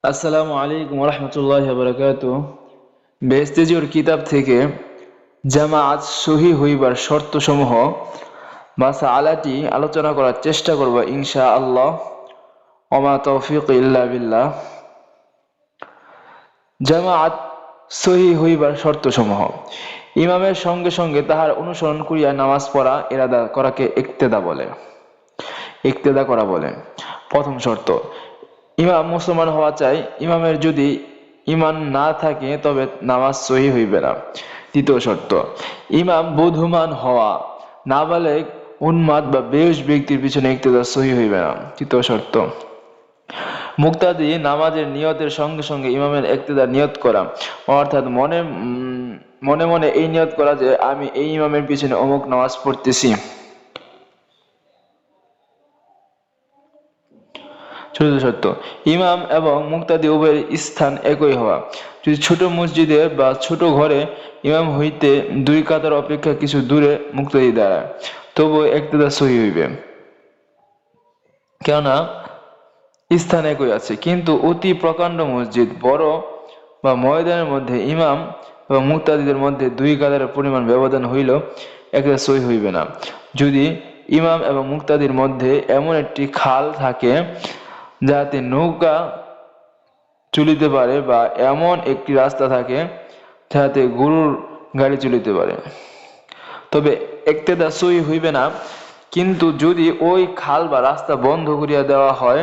আসসালামু আলাইকুম রহমতুল্লাহ বরকাত। বেস্তেজির কিতাব থেকে জামাআত সহি হইবার শর্তসমূহ আলাটি আলোচনা করার চেষ্টা করব ইনশা আল্লাহ। ওমা তৌফিক ইল্লা বিল্লাহ। জামাআত সহি হইবার শর্তসমূহ: ইমামের সঙ্গে সঙ্গে তাহার অনুসরণ করিয়া নামাজ পড়া ইরাদা করাকে ইক্তেদা করা বলে। প্রথম শর্ত, ইমাম মুসলমান হওয়া চাই। ইমামের যদি ইমান না থাকে তবে নামাজ সহি হইবে না। তৃতীয় শর্ত, ইমাম বুদ্ধিমান হওয়া। নাবালেগ, উন্মাদ বা বেহুশ ব্যক্তির পিছনে ইক্তেদা সহি হইবে না। তৃতীয় শর্ত, মুক্তাদি নামাজের নিয়তের সঙ্গে সঙ্গে ইমামের ইক্তেদার নিয়ত করা, অর্থাৎ মনে মনে এই নিয়ত করা যে আমি এই ইমামের পিছনে অমুক নামাজ পড়তেছি। চতুর্থ শর্ত, ইমাম এবং মুক্তাদি উভয়ের স্থান একই হওয়া। যদি ছোট মসজিদে বা ছোট ঘরে ইমাম হইতে দুই কাতার অপেক্ষা কিছু দূরে মুক্তাদি দাঁড়ায়, তবুও ইক্তেদা সহি হইবে, কেননা স্থান একই আছে। কিন্তু অতি প্রকাণ্ড মসজিদ, বড় বা ময়দানের মধ্যে ইমাম এবং মুক্তাদিদের মধ্যে দুই কাতারের পরিমাণ ব্যবধান হইল ইক্তেদা সহি হইবে না। যদি ইমাম এবং মুক্তাদির মধ্যে এমন একটি খাল থাকে যাতে নৌকা চলিতে পারে, বা এমন একটি রাস্তা থাকে যাতে গরুর গাড়ি চলিতে পারে, তবে ইক্তেদা সহি হইবে না। কিন্তু যদি ওই খাল বা রাস্তা বন্ধ করিয়া দেওয়া হয়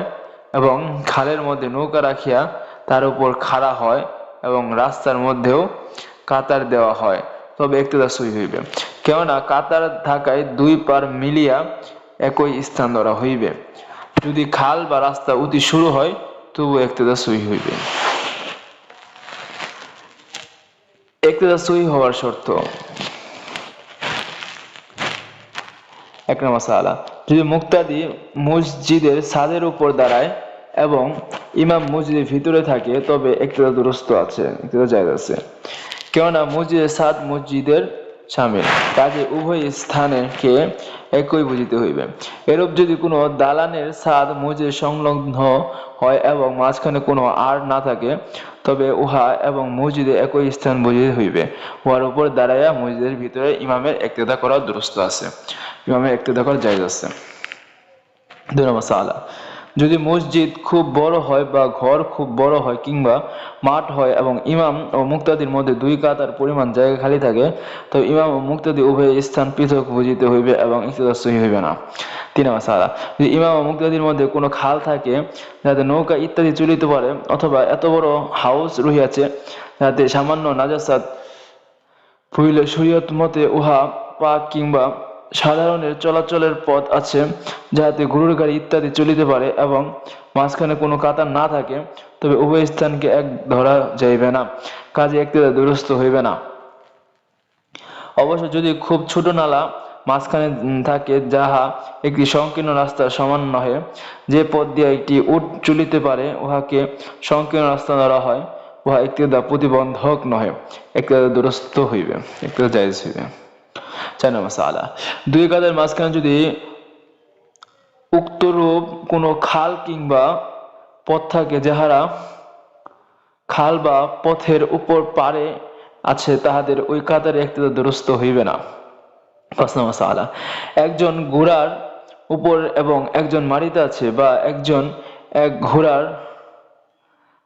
এবং খালের মধ্যে নৌকা রাখিয়া তার উপর খাড়া হয় এবং রাস্তার মধ্যেও কাতার দেওয়া হয়, তবে ইক্তেদা সহি হইবে, কেননা কাতার থাকায় দুই পার মিলিয়া একই স্থান ধরা হইবে। যদি খাল বা রাস্তা অতি শুরু হয় তবু ইক্তেদা সহি হইবে। ইক্তেদা সহি হওয়ার শর্ত: এক নম্বর মাসালা, যদি মুক্তাদি মসজিদের ছাদের উপর দাঁড়ায় এবং ইমাম মসজিদের ভিতরে থাকে তবে ইক্তেদা দুরুস্ত আছে, ইক্তেদা জায়েজ আছে, কেননা মসজিদের ছাদ মসজিদের শামিল, কাজে উভয় স্থানকে একই বুঝিতে হইবে। এরূপ যদি কোনো দালানের ছাদ মসজিদের সংলগ্ন হয় এবং মাঝখানে কোনো আর না থাকে তবে উহা এবং মসজিদে একই স্থান বুঝিতে হইবে। উহার উপর দাঁড়াইয়া মসজিদের ভিতরে ইমামের ইক্তেদা করা দুরুস্ত আছে, ইমামের ইক্তেদা করা জায়েজ আছে। 2 নম্বর মাসালা, যদি মসজিদ খুব বড় হয় বা ঘর খুব বড় হয় কিংবা মাঠ হয় এবং ইমাম ও মুক্তাদির মধ্যে দুই কাতার পরিমাণ জায়গা খালি থাকে, তবে ইমাম ও মুক্তাদি উভয় স্থান পৃথক বুঝিতে হইবে এবং ইক্তেদা সহি হইবে না। 3 নম্বর মাসালা, যদি ইমাম ও মুক্তাদির মধ্যে কোনো খাল থাকে যাতে নৌকা ইত্যাদি চলিতে পারে, অথবা এত বড় হাউস রহিয়াছে যাতে সামান্য নাজাসাত হইলে শরীয়ত মতে উহা পাক কিংবা সাধারণের চলাচলের পথ আছে যাহাতে গরুর গাড়ি ইত্যাদি চলিতে পারে এবং মাঝখানে কোনো কাতার না থাকে, তবে উভয় স্থানকে এক ধরা যাইবে না, কাজে ইক্তেদা দুরুস্ত হইবে না। অবশ্য যদি খুব ছোট নালা মাঝখানে থাকে যাহা একটি সংকীর্ণ রাস্তার সমান নহে, যে পথ দিয়া একটি উট চলিতে পারে উহাকে সংকীর্ণ রাস্তা ধরা হয়, উহা ইক্তেদা প্রতিবন্ধক নহে, ইক্তেদা দুরুস্ত হইবে, ইক্তেদা জায়েজ হইবে। 4 নম্বর মাসালা, দুই কাতারের মাঝখানে যদি উক্তরূপ কোনো খাল কিংবা পথ থাকে যাহারা খাল বা পথের উপর পারে আছে, তাহাদের ওই কাতারে ইক্তেদা দুরুস্ত হইবে না। 5 নম্বর মাসালা, একজন ঘোড়ার উপর এবং একজন মাটিতে আছে, বা একজন এক ঘোড়ার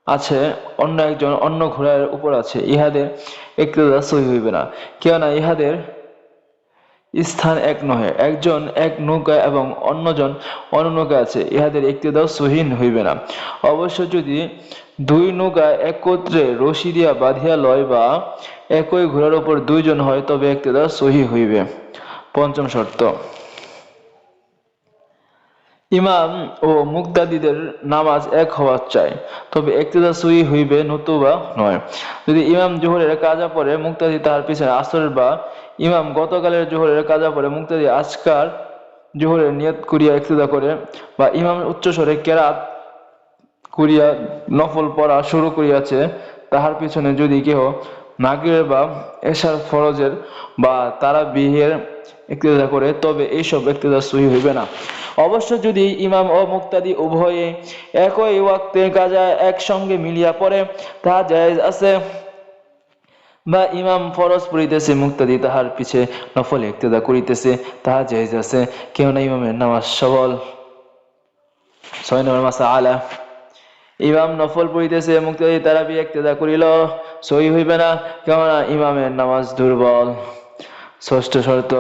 আছে অন্য একজন অন্য ঘোড়ার উপর আছে, ইহাদের ইক্তেদা সহি হইবে না, কেননা ইহাদের স্থান এক নহে। একজন এক নৌকায় এবং অন্যজন অন্য নৌকায় আছে, ইহাদের ইক্তেদাও সহি হইবে না। অবশ্য যদি দুই নৌকা একত্রে রশি দিয়া বাঁধিয়া লয় বা একই ঘোড়ার উপর দুইজন হয় তবে ইক্তেদা সহি হইবে। 5ম শর্ত, ইমাম ও মুক্তাদিদের নামাজ এক হওয়া চাই, তবে ইক্তেদা সহি হইবে নতুবা নয়। যদি ইমাম জোহরের কাজা পড়ে মুক্তাদি তাহার পিছনে আসরের, বা ইমাম গতকালের জোহরের কাজা পড়ে মুক্তাদি আজকার জোহরের নিয়ত করিয়া ইক্তেদা করে, বা ইমাম উচ্চস্বরে কেরাত করিয়া নফল পড়া শুরু করিয়াছে, তাহার পিছনে যদি কেহ মাগরিবের বা এশার ফরজের বা তারাবিহের ইক্তেদা করে, তবে এইসব ইক্তেদা সহিহ হইবে না। অবশ্য যদি ইমাম ও মুক্তাদি উভয়ে একই ওয়াক্তে কাজা একসঙ্গে মিলিয়া পড়ে, তাহা জায়েজ আছে। বা ইমাম ফরজ পড়িতেছে, মুক্তাদি তাহার পিছে নফল ইক্তেদা করিতেছে, তাহা জায়েজ আছে, কেননা ইমামের নামাজ সবল। 6 নম্বর মাসআলা, ইমাম নফল পড়িতেছে, মুক্তাদি তারাবি ইক্তেদা করিল, সহিহ হইবে না, কেননা ইমামের নামাজ দুর্বল। 6ষ্ঠ শর্ত,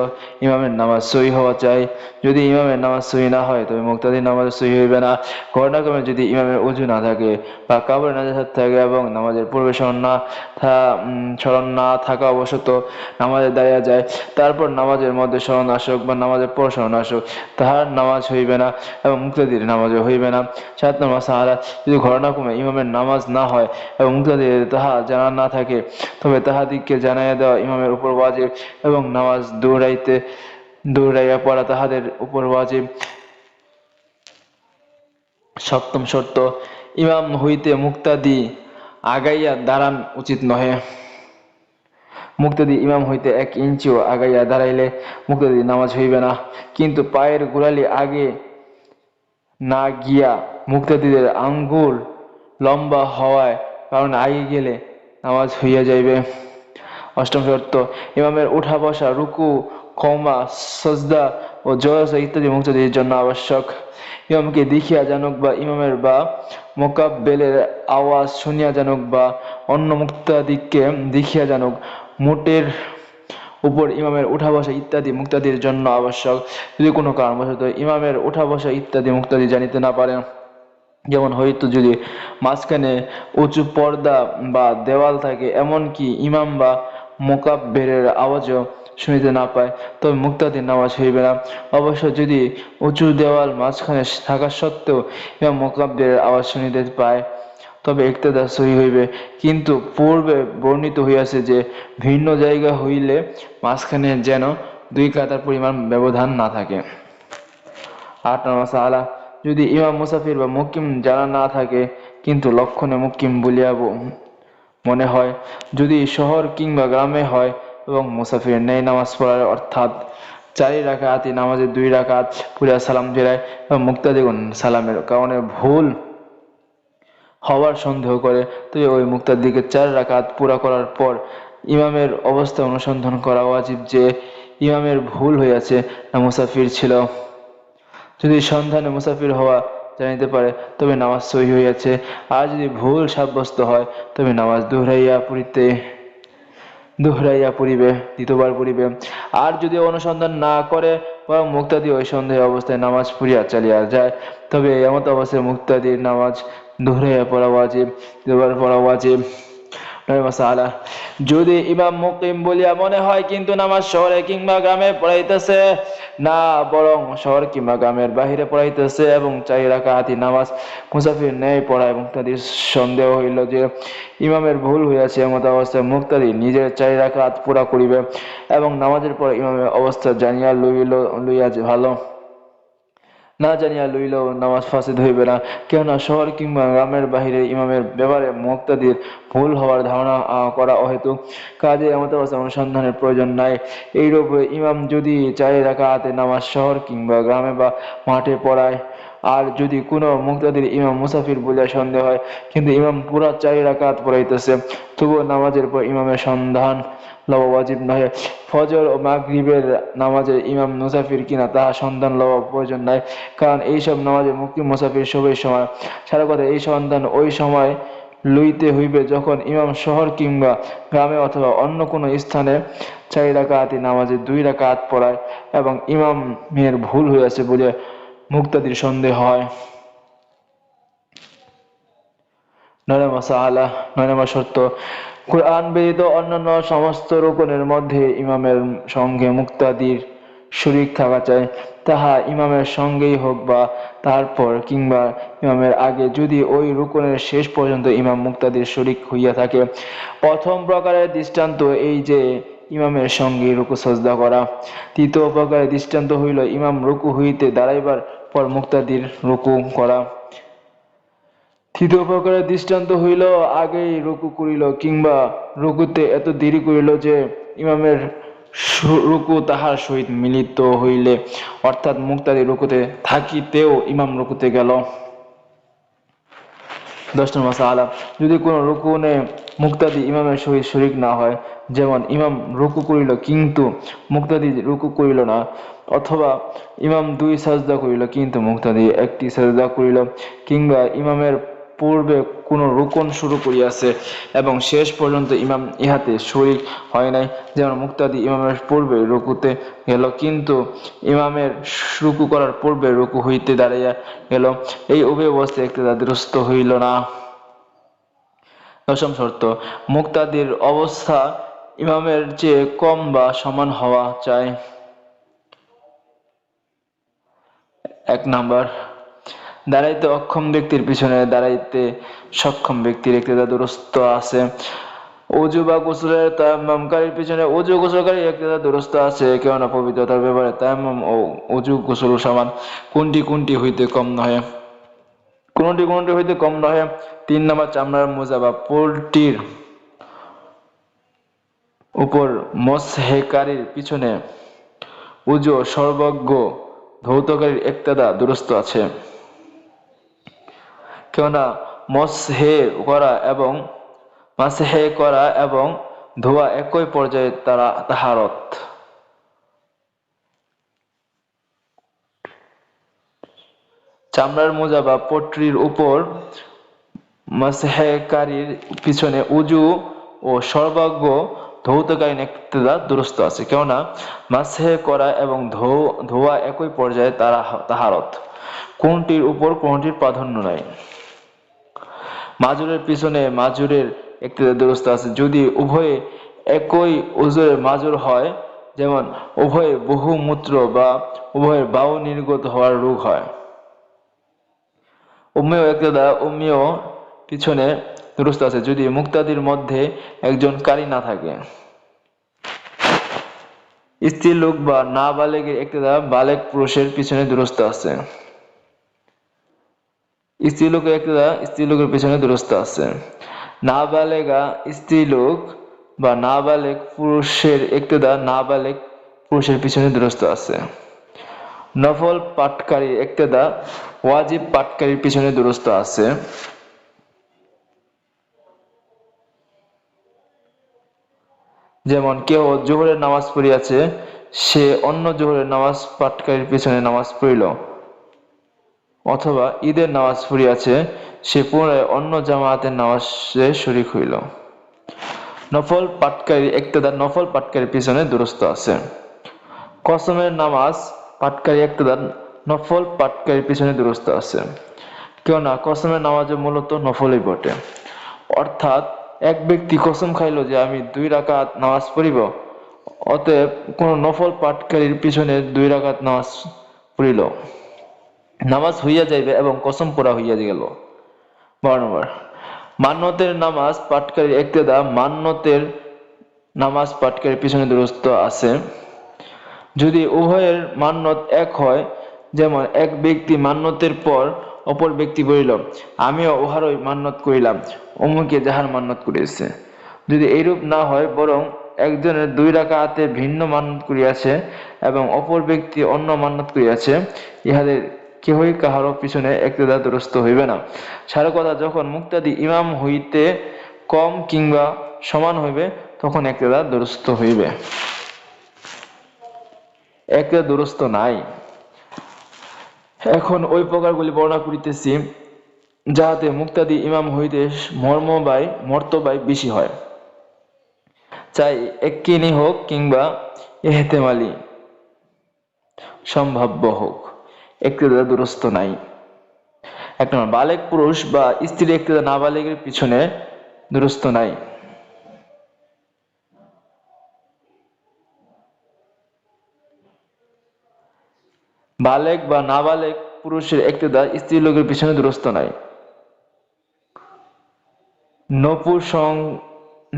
ইমামের নামাজ সহিহ হওয়া চাই। যদি ইমামের নামাজ সহিহ না হয় তবে মুক্তাদির নামাজ সহিহ হইবে না। ঘটনাক্রমে যদি ইমামের ওযু না থাকে বা কাপড়ে নাজাসাত থাকে এবং নামাজের পূর্বে স্মরণ না থাকা অবশত নামাজে দাঁড়িয়ে যায়, তারপর নামাজের মধ্যে স্মরণ আসুক বা নামাজের পর স্মরণ আসুক, তাহার নামাজ হইবে না এবং মুক্তাদির নামাজও হইবে না। 7 নম্বর মাসআলা, যদি ঘটনাক্রমে ইমামের নামাজ না হয় এবং মুক্তাদির তাহা জানা না থাকে, তবে তাহাদিগকে জানাইয়া দেওয়া ইমামের উপর ওয়াজিব এবং নামাজ দৌড়াইয়া পড়া তাহাদের উপর ওয়াজিব। 7ম শর্ত, ইমাম হইতে মুক্তাদি আগাইয়া দাঁড়ান উচিত নহে। মুক্তাদি ইমাম হইতে 1 ইঞ্চিও আগাইয়া দাঁড়াইলে মুক্তাদি নামাজ হইবে না। কিন্তু পায়ের গোড়ালি আগে না গিয়া মুক্তাদিদের আঙ্গুল লম্বা হওয়ায় কারণে আগে গেলে নামাজ হইয়া যাইবে। 8ম শর্ত, ইমামের উঠা বসা, রুকু, কওমা, সজদা ও জলসা ইত্যাদি মুক্তাদির জন্য আবশ্যক। ইমামকে দেখিয়া জানুক বা ইমামের বা মোকাব্বেলের আওয়াজ শুনিয়া জানুক বা অন্য মুক্তাদিকে দেখিয়া জানুক, মোটের উপর ইমামের উঠা বসা ইত্যাদি মুক্তাদির জন্য আবশ্যক। যদি কোনো কারণবশত ইমামের উঠা বসা ইত্যাদি মুক্তাদি জানিতে না পারে, যেমন হয়তো যদি মাঝখানে উঁচু পর্দা বা দেওয়াল থাকে, এমনকি ইমাম বা মোকাব্বেরের আওয়াজও শুনিতে না পায়, তবে মুক্তাদির নামাজ হইবে না। অবশ্য যদি উঁচু দেওয়াল মাঝখানে থাকা সত্ত্বেও ইমাম মোকাব্বেরের আওয়াজ শুনিতে পায়, তবে ইক্তেদা সহিহ হইবে। কিন্তু পূর্বে বর্ণিত হইয়াছে যে ভিন্ন জায়গা হইলে মাঝখানে যেন 2 কাতার পরিমাণ ব্যবধান না থাকে। 8 নম্বর মাসআলা, যদি ইমাম মুসাফির বা মুকিম জানা না থাকে কিন্তু লক্ষণে মুকিম বলিয়া মনে হয়, যদি শহর কিংবা গ্রামে হয় এবং মুসাফির নেই নামাজ পড়ার, অর্থাৎ 4 রাকাতি নামাজে 2 রাকাত পড়িয়া সালাম ফিরায় এবং মুক্তাদিগণ সালামের কারণে ভুল হওয়ার সন্দেহ করে, তবে ওই মুক্তাদিকে 4 রাকাত পুরা করার পর ইমামের অবস্থা অনুসন্ধান করা ওয়াজিব যে ইমামের ভুল হইয়াছে না মুসাফির ছিল। যদি সন্ধানে মুসাফির হওয়া জানিতে পারে তবে নামাজ সহিহ হইয়াছে, আর যদি ভুল সাব্যস্ত হয় তবে নামাজ দোহরাইয়া পড়িবে, 2বার পড়িবে। আর যদি অনুসন্ধান না করে বরং মুক্তাদি ওই সন্দেহ অবস্থায় নামাজ পড়িয়া চালিয়া যায়, তবে এমত অবস্থায় মুক্তাদির নামাজ দোহরাইয়া পড়া ওয়াজিব, 2বার পড়া ওয়াজিব। মাসআলা, যদি ইমাম মুকিম বলিয়া মনে হয় কিন্তু নামাজ শহরে কিংবা গ্রামে পড়াইতেছে না, বরং শহর কিংবা গ্রামের বাহিরে পড়াইতেছে এবং 4 রাকাতি নামাজ মুসাফির নেই পড়ায়, মুক্তাদির সন্দেহ হইল যে ইমামের ভুল হইয়াছে, এমত অবস্থায় মুক্তাদি নিজের 4 রাকাত পুরা করিবে এবং নামাজের পর ইমামের অবস্থা জানিয়া লইয়া ভালো, না জানিয়া লইলেও নামাজ ফাসিদ হইবে না, কেননা শহর কিংবা গ্রামের বাহিরে ইমামের ব্যাপারে মুক্তাদির ভুল হওয়ার ধারণা করা অহেতুক, কাজে এমত অবস্থায় অনুসন্ধানের প্রয়োজন নাই। এইরূপে ইমাম যদি 4 রাকাতে নামাজ শহর কিংবা গ্রামে বা মাঠে পড়ায়, আর যদি কোনো মুক্তাদির ইমাম মুসাফির বলিয়া সন্দেহ হয় কিন্তু ইমাম পুরা 4 রাকাত পড়াইতেছে, তবুও নামাজের পর ইমামের সন্ধান লওয়া ওয়াজিব নহে। ফজর ও মাগরিবের নামাজে ইমাম মুসাফির কিনা তাহা সন্ধান লওয়া প্রয়োজন নাই, কারণ এইসব নামাজে মুকিম মুসাফির সবই সময়। সারা কথা এই সন্ধান ওই সময় লইতে হইবে যখন ইমাম শহর কিংবা গ্রামে অথবা অন্য কোনো স্থানে 4 রাকাতি নামাজে 2 রাকাত পড়ায় এবং ইমামের ভুল হইয়াছে বলে মুক্তাদির সন্দেহ হয়। 9 মাসআলা, 9 নম্বর শর্ত, কুরআন ব্যতীত অন্যান্য সমস্ত রুকনের মধ্যে ইমামের সঙ্গে মুক্তাদির শরীক থাকা চাই, তাহা ইমামের সঙ্গেই হোক বা তারপর কিংবা ইমামের আগে, যদি ওই রুকনের শেষ পর্যন্ত ইমাম মুক্তাদির শরীক হইয়া থাকে। প্রথম প্রকারের দৃষ্টান্ত এই যে ইমামের সঙ্গে রুকু সাজদা করা। তৃতীয় প্রকারের দৃষ্টান্ত হইল ইমাম রুকু হইতে দাঁড়াইবার পর মুক্তাদির রুকু করা। তৃতীয় প্রকারের দৃষ্টান্ত হইল আগেই রুকু করিল কিংবা রুকুতে এত দেরি করিল যে ইমামের রুকু তাহার সহিত মিলিত হইলে, অর্থাৎ মুক্তাদি রুকুতে থাকিতেও ইমাম রুকুতে গেল। 10 নম্বর মাসআলা, যদি কোনো রুকুনে মুক্তাদি ইমামের সহিত শরীক না হয়, যেমন ইমাম রুকু করিল কিন্তু মুক্তাদি রুকু করিল না, অথবা ইমাম 2 সাজদা করিল কিন্তু মুক্তাদি 1টি সাজদা করিল, কিংবা ইমামের পূর্বে কোনো রুকন শুরু করিয়াছে এবং শেষ পর্যন্ত ইমাম ইহাতে শরীক হয় নাই, যেমন মুক্তাদি ইমামের পূর্বে রুকুতে গেল কিন্তু ইমামের রুকু করার পূর্বে রুকু হইতে দাঁড়াইয়া গেল, এই উভয় অবস্থায় ইক্তেদা দুরূস্ত হইল না। 10ম শর্ত, মুক্তাদির অবস্থা ইমামের চেয়ে কম বা সমান হওয়া চাই। 1 নাম্বার, দাঁড়াইতে অক্ষম ব্যক্তির পিছনে দাঁড়াইতে সক্ষম ব্যক্তির ইক্তেদা দুরূস্ত আছে। ওযু বা গোসলের তায়াম্মুমকারীর পিছনে ওযু গোসলকারীর ইক্তেদা দুরূস্ত আছে, কেননা পবিত্রতার ব্যাপারে তায়াম্মুম ও ওযু গোসল সমান, কোনটি কোনটি হইতে কম নহে। 3 নাম্বার, চামড়ার মোজা বা পোল্ট্রির উপর মসহেকারীর পিছনে ওযু সর্বজ্ঞ ধৌতকারীর ইক্তেদা দুরূস্ত আছে, কেননা মাসহে করা এবং ধোয়া একই পর্যায়ে তাহারত। চামড়ার মোজা বা পট্টির উপর মাসহেকারীর পিছনে ওযু ও সর্বাঙ্গ ধৌতকারীর ইক্তেদা দুরূস্ত আছে, কেননা মাসহে করা এবং ধোয়া একই পর্যায়ে তাহারত, কোনটির উপর কোনটির প্রাধান্য নাই। মাজুরের পিছনে মাজুরের ইক্তেদা দুরূস্ত আছে যদি উভয়ে একই ওজুরের মাজুর হয়, যেমন উভয়ে বহুমূত্র বা উভয়ের বায়ু নির্গত হওয়ার রোগ হয়। উম্মেয় ইক্তেদা উম্মেয় পিছনে দুরূস্ত আছে যদি মুক্তাদির মধ্যে একজন কারি না থাকে। স্ত্রীলোক বা নাবালেগের ইক্তেদা বালেগ পুরুষের পিছনে দুরূস্ত আছে। স্ত্রীলোকের ইক্তেদা স্ত্রীলোকের পিছনে দুরূস্ত আছে। নাবালেগা স্ত্রীলোক বা নাবালেগ পুরুষের ইক্তেদা নাবালেগ পুরুষের পিছনে দুরূস্ত আছে। নফল পাঠকারী ইক্তেদা ওয়াজিব পাঠকারীর পিছনে দুরূস্ত আছে। যেমন কেহ জোহরের নামাজ পড়িয়াছে, সে অন্য জোহরের নামাজ পাঠকারীর পিছনে নামাজ পড়িল, অথবা ঈদের নামাজ পড়িয়াছে, সে পুনরায় অন্য জামায়াতের নামাজে শরীক হইল। নফল পাঠকারীর ইক্তেদা নফল পাঠকারীর পিছনে দুরূস্ত আছে। কসমের নামাজ পাঠকারী ইক্তেদা নফল পাঠকারীর পিছনে দুরূস্ত আছে, কেননা কসমের নামাজে মূলত নফলই বটে। অর্থাৎ এক ব্যক্তি কসম খাইল যে আমি 2 রাকাত নামাজ পড়িব, অতএব কোন নফল পাঠকারীর পিছনে 2 রাকাত নামাজ পড়িল, নামাজ হইয়া যাইবে এবং কসম পড়া হইয়া গেল। 12 নম্বর, মান্নতের নামাজ পাঠকারীর ইক্তেদা মান্নতের নামাজ পাঠকারীর পিছনে দুরূস্ত আছে যদি উভয়ের মান্নত এক হয়, যেমন এক ব্যক্তি মান্নতের পর অপর ব্যক্তি বলিল আমিও উহারই মান্নত করিলাম, অমুকে যাহার মান্নত করিয়াছে। যদি এইরূপ না হয়, বরং একজনের 2 রাকাতে ভিন্ন মান্নত করিয়াছে এবং অপর ব্যক্তি অন্য মান্নত করিয়াছে, ইহাদের কেহই কাহারও পিছনে ইক্তেদা দুরূস্ত হইবে না। সারা কথা, যখন মুক্তাদি ইমাম হইতে কম কিংবা সমান হইবে, তখন ইক্তেদা দুরূস্ত হইবে। ইক্তেদা দুরূস্ত নাই। এখন ওই প্রকারগুলি বর্ণনা করিতেছি যাহাতে মুক্তাদি ইমাম হইতে মর্তবায় বেশি হয়, চাই এক্কিনি হোক কিংবা ইহতেমালি সম্ভাব্য হোক, ইক্তেদা দুরূস্ত নাই। 1 নম্বর, বালেগ পুরুষ বা স্ত্রীর ইক্তেদা নাবালেগের পিছনে দুরূস্ত নাই। বালেগ বা নাবালেগ পুরুষের ইক্তেদা স্ত্রীলোকের পিছনে দুরূস্ত নাই।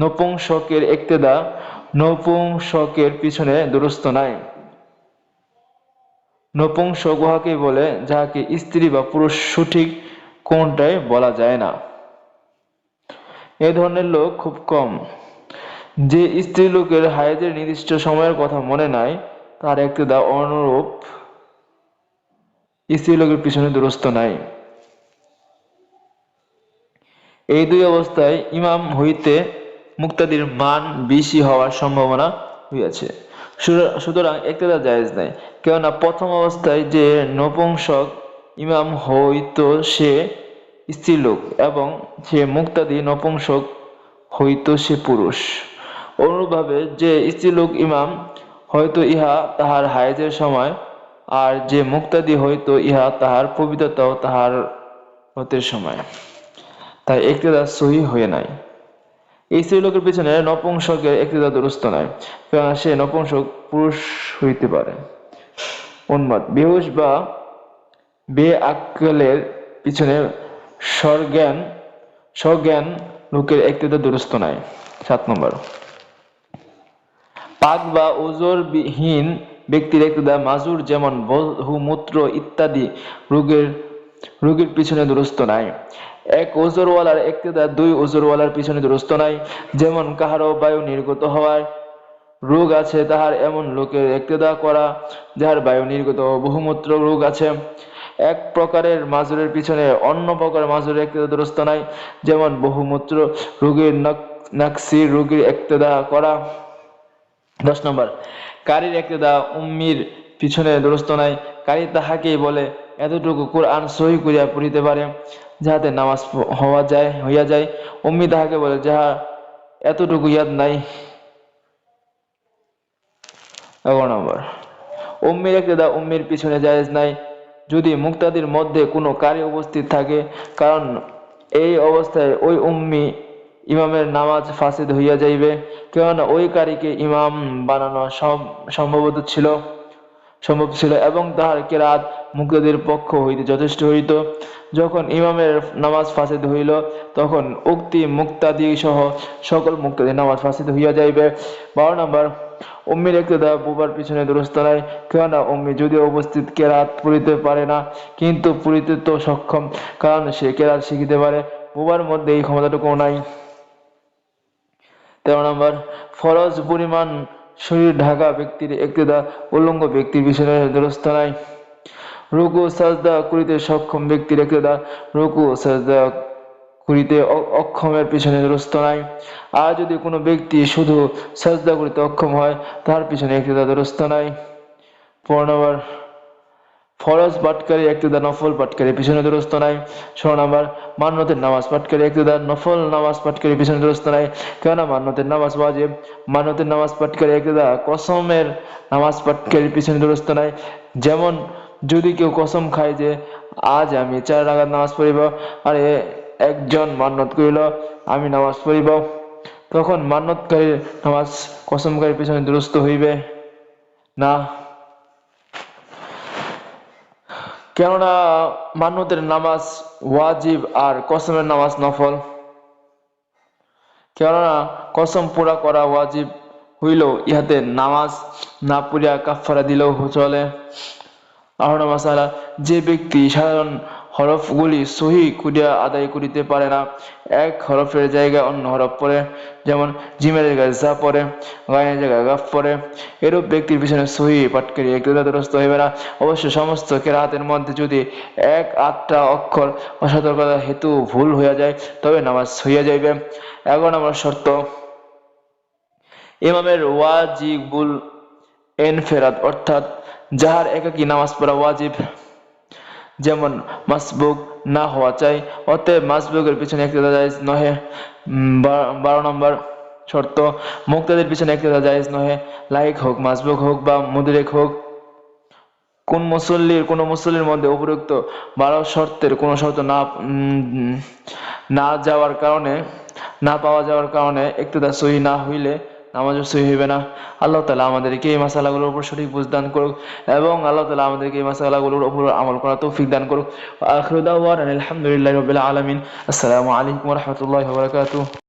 নপুংসকের ইক্তেদা নপুংসকের পিছনে দুরূস্ত নাই। নপুংসক উহাকে বলে যাহাকে স্ত্রী বা পুরুষ সঠিক কোনটাই বলা যায় না। এ ধরনের লোক খুব কম। যে স্ত্রীলোকের হায়েজের নির্দিষ্ট সময়ের কথা মনে নাই তার ইক্তেদা অনুরূপ স্ত্রীলোকের পিছনে দুরস্ত নাই। এই দুই অবস্থায় ইমাম হইতে মুক্তাদির মান বেশি হওয়ার সম্ভাবনা হইয়াছে, সুতরাং ইক্তেদা জায়েজ নাই। কেননা প্রথম অবস্থায় যে নপুংসক ইমাম হইত সে স্ত্রীলোক এবং যে মুক্তাদি নপুংসক হইত সে পুরুষ। অনুরূপভাবে যে স্ত্রীলোক ইমাম হয়তো ইহা তাহার হায়েজের সময়, আর যে মুক্তাদি হইতো ইহা তাহার পবিত্রতা ও তাহার হতের সময়। তাই ইক্তেদা সহিহ হয়ে নাই। এই স্ত্রীলোকের পিছনে নপুংসকের ইক্তেদা দুরূস্ত নাই, কেননা সে নপুংসক পুরুষ হইতে পারে। উন্মাদ, বেহুশ বা বেআক্কেলের পিছনে সজ্ঞান লোকের ইক্তেদা দুরূস্ত নাই। 7 নম্বর, পাক বা ওজরবিহীন ব্যক্তির ইক্তেদা মাজুর, যেমন বহুমূত্র ইত্যাদি রোগীর পিছনে দুরূস্ত নাই। এক ওজরওয়ালার ইক্তেদা দুই ওজরওয়ালার পিছনে দুরূস্ত নাই। যেমন কাহারও বায়ু নির্গত হওয়ার রোগ আছে, তাহার এমন লোকের ইক্তেদা করা যাহার বায়ু নির্গত ও বহুমূত্র রোগ আছে। এক প্রকারের মাজুরের পিছনে অন্য প্রকারের মাজুরের ইক্তেদা দুরূস্ত নাই। যেমন বহুমূত্র রোগীর নাকসির রোগীর ইক্তেদা করা। 10 নম্বর, কারীর ইক্তেদা উম্মির পিছনে দুরূস্ত নাই। কারী তাহাকেই বলে এতটুকু কুরআন সহি করিয়া পড়িতে পারে যাহাতে নামাজ হইয়া যায়। উম্মি তাহাকে বলে যাহা এতটুকু ইয়াদ নাই। 11 নম্বর, উম্মির ইক্তেদা উম্মির পিছনে জায়েজ নাই যদি মুক্তাদির মধ্যে কোনো কারী উপস্থিত থাকে, কারণ এই অবস্থায় ওই উম্মি ইমামের নামাজ ফাসিদ হইয়া যাইবে। কেননা ওই কারীকে ইমাম বানানো সম্ভব ছিল এবং তাহার কেরাত মুক্তাদির পক্ষ হইতে যথেষ্ট হইত। যখন ইমামের নামাজ ফাসিদ হইল, তখন উক্তি মুক্তাদি সহ সকল মুক্তাদির নামাজ ফাসিদ হইয়া যাইবে। 12 নম্বর, উম্মির ইক্তেদা বুবার পিছনে দুরূস্ত নাই। কেননা উম্মি যদিও উপস্থিত কেরাত পড়িতে পারে না, কিন্তু পড়িতে তো সক্ষম, কারণ সে কেরাত শিখিতে পারে। বুবার মধ্যে এই ক্ষমতাটুকু নাই। 13 নম্বর, ফরজ পরিমাণ শরীর ঢাকা ব্যক্তির ইক্তেদা উলঙ্গ ব্যক্তির পিছনে দুরূস্ত নাই। রুকু সাজদা করিতে সক্ষম ব্যক্তির ইক্তেদা রুকু সাজদা করিতে অক্ষমের পিছনে দুরূস্ত নাই। আর যদি কোনো ব্যক্তি শুধু সাজদা করিতে অক্ষম হয়, তার পিছনে ইক্তেদা দুরূস্ত নাই। 14 নম্বর, ফরজ পাঠকারী ইক্তেদা নফল পাঠকারী পিছনে দুরূস্ত নাই। 16 নম্বর, মান্নতের নামাজ পাঠকারী ইক্তেদা নফল নামাজ পাঠকারী পিছনে দুরূস্ত নাই। কেননা মান্নতের নামাজ ওয়াজিব। মান্নতের নামাজ পাঠকারী ইক্তেদা কসমের নামাজ পাঠকারী পিছনে দুরূস্ত নাই। যেমন যদি কেউ কসম খায় যে আজ আমি 4 রাকাত নামাজ পড়িব, আর একজন মান্নত করিল আমি নামাজ পড়িব, তখন মান্নতকারীর নামাজ কসমকারীর পিছনে দুরূস্ত হইবে না। কেননা মান্নতের নামাজ ওয়াজিব আর কসমের নামাজ নফল। কেননা কসম পুরা করা ওয়াজিব হইল, ইহাতে নামাজ না পড়িয়া কাফারা দিলেও চলে। 18 মাসালা, যে ব্যক্তি সাধারণ হরফগুলি সহি করিয়া আদায় করিতে পারে না, এক হরফের জায়গায় অন্য হরফ পড়ে, যেমন জিমের জায়গায় যা পড়ে, গায়ের জায়গায় গাফ পড়ে, এরূপ ব্যক্তির পিছনে সহি পাঠকারী ইক্তেদা দুরূস্ত হইবে না। অবশ্য সমস্ত কেরাতের মধ্যে যদি 1-8টা অক্ষর অসতর্কতা হেতু ভুল হইয়া যায়, তবে নামাজ হইয়া যাইবে। 11 নম্বর শর্ত, ইমামের ওয়াজিবুল ইনফিরাদ, অর্থাৎ যাহার একাকী নামাজ পড়া ওয়াজিব, যেমন মাসবুক না হওয়া চাই, অতএব মাসবুকের পিছনে ইক্তেদা জায়েজ নহে। 12 নম্বর শর্ত, মুক্তাদির পিছনে ইক্তেদা জায়েজ নহে, লাইক হোক, মাসবুক হোক বা মুদরিক হোক। কোন মুসল্লির মধ্যে উপরোক্ত 12 শর্তের কোন শর্ত না পাওয়া যাওয়ার কারণে ইক্তেদা সহি না হইলে নামাজও সহি হইবে না। আল্লাহ তাআলা আমাদেরকে এই মাসালাগুলোর উপর সঠিক বুঝ দান করুক এবং আল্লাহ তাআলা আমাদেরকে এই মাসালাগুলোর উপর আমল করার তৌফিক দান করুক। আখিরু দাওয়ানা আলহামদুলিল্লাহি রাব্বিল আলামিন। আসসালামু আলাইকুম ওয়া রাহমাতুল্লাহি ওয়া বারাকাতুহু।